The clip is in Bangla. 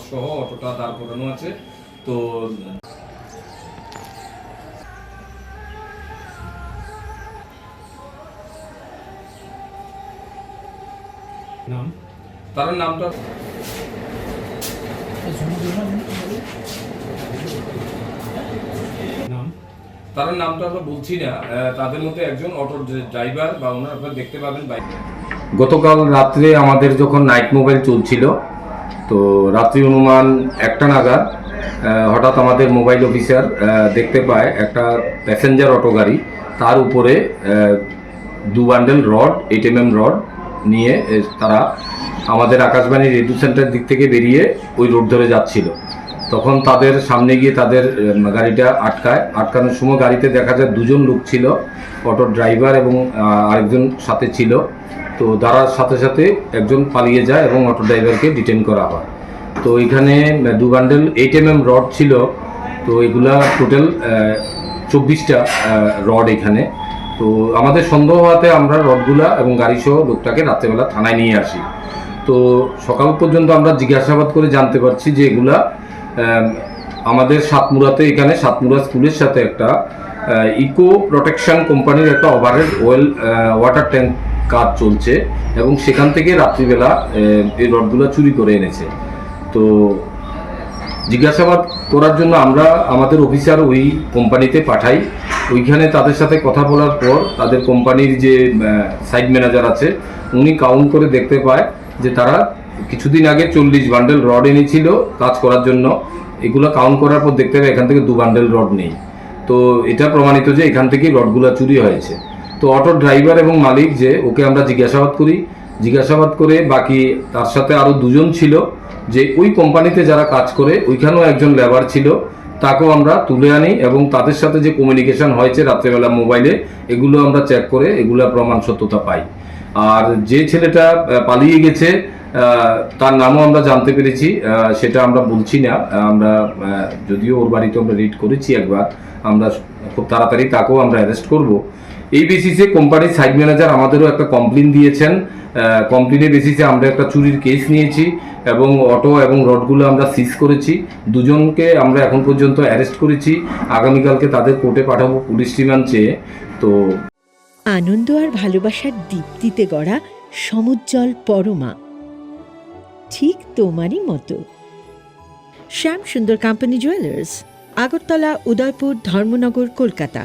সহ অটোটা দাঁড় করানো আছে। তো তার নামটা তার নামটা আমরা বলছি না, তাদের মধ্যে একজন অটো ড্রাইভার বা ওনার আপনারা দেখতে পাবেন বাইক। গতকাল রাত্রে আমাদের যখন নাইট মোবাইল চলছিল, তো রাত্রি অনুমান 1টা নাগাদ হঠাৎ আমাদের মোবাইল অফিসার দেখতে পায় একটা প্যাসেঞ্জার অটো গাড়ি, তার উপরে 2 বান্ডেল রড 8 mm রড নিয়ে তারা আমাদের আকাশবাণী রেডিও সেন্টার দিক থেকে বেরিয়ে ওই রোড ধরে যাচ্ছিল। তখন তাদের সামনে গিয়ে তাদের গাড়িটা আটকানোর সময় গাড়িতে দেখা যায় 2জন লোক ছিল, অটো ড্রাইভার এবং আরেকজন সাথে ছিল। তো তার সাথে সাথে একজন পালিয়ে যায় এবং অটো ড্রাইভারকে ডিটেন করা হয়। তো এখানে 2 বান্ডেল 8 mm রড ছিল। তো এগুলা টোটাল 24টা রড এখানে। তো আমাদের সন্দেহ হওয়াতে আমরা রডগুলা এবং গাড়ি সহ লোকটাকে রাত্রেবেলা থানায় নিয়ে আসি। তো সকাল পর্যন্ত আমরা জিজ্ঞাসাবাদ করে জানতে পারছি যে এগুলা আমাদের সাতমুরাতে, এখানে সাতমুরা স্কুলের সাথে একটা ইকো প্রোটেকশন কোম্পানির একটা ওভারহেড ওয়াটার ট্যাঙ্ক কাজ চলছে এবং সেখান থেকে রাত্রিবেলা এই রডগুলো চুরি করে এনেছে। তো জিজ্ঞাসাবাদ করার জন্য আমরা আমাদের অফিসার ওই কোম্পানিতে পাঠাই। ওইখানে তাদের সাথে কথা বলার পর তাদের কোম্পানির যে সাইট ম্যানেজার আছে উনি কাউন্ট করে দেখতে পায় যে তারা কিছুদিন আগে 40 বান্ডেল রড এনেছিল কাজ করার জন্য। এগুলো কাউন্ট করার পর দেখতে পাই এখান থেকে 2 বান্ডেল রড নেই। তো এটা প্রমাণিত যে এখান থেকেই রডগুলো চুরি হয়েছে। তো অটো ড্রাইভার এবং মালিক যে ওকে আমরা জিজ্ঞাসাবাদ করি, জিজ্ঞাসাবাদ করে বাকি তার সাথে আরও 2জন ছিল যে ওই কোম্পানিতে যারা কাজ করে ওইখানেও একজন লেবার ছিল, তাকেও আমরা তুলে আনি এবং তাদের সাথে যে কমিউনিকেশন হয়েছে রাত্রেবেলা মোবাইলে এগুলো আমরা চেক করে এগুলো প্রমাণ সত্যতা পাই। আর যে ছেলেটা পালিয়ে গেছে তার নামও আমরা জানতে পেরেছি, সেটা আমরা বলছি না। আমরা যদিও ওর বাড়িতে আমরা রিড করেছি একবার, আমরা খুব তাড়াতাড়ি তাকেও আমরা অ্যারেস্ট করব। এই বেসিসে কোম্পানির সাইট ম্যানেজার আমাদেরও একটা কমপ্লেন দিয়েছেন। কমপ্লেনের বেসিসে আমরা একটা চুরির কেস নিয়েছি এবং অটো এবং রডগুলো আমরা সিজ করেছি। 2জনকে আমরা এখন পর্যন্ত অ্যারেস্ট করেছি। আগামীকালকে তাদের কোর্টে পাঠাবো পুলিশ রিমান্ড চেয়ে। তো আনন্দ আর ভালোবাসার দীপ্তিতে গড়া সমুজ্জ্বল পরমা, ঠিক তোমারই মতো। শ্যাম সুন্দর কোম্পানি জুয়েলার্স, আগরতলা, উদয়পুর, ধর্মনগর, কলকাতা।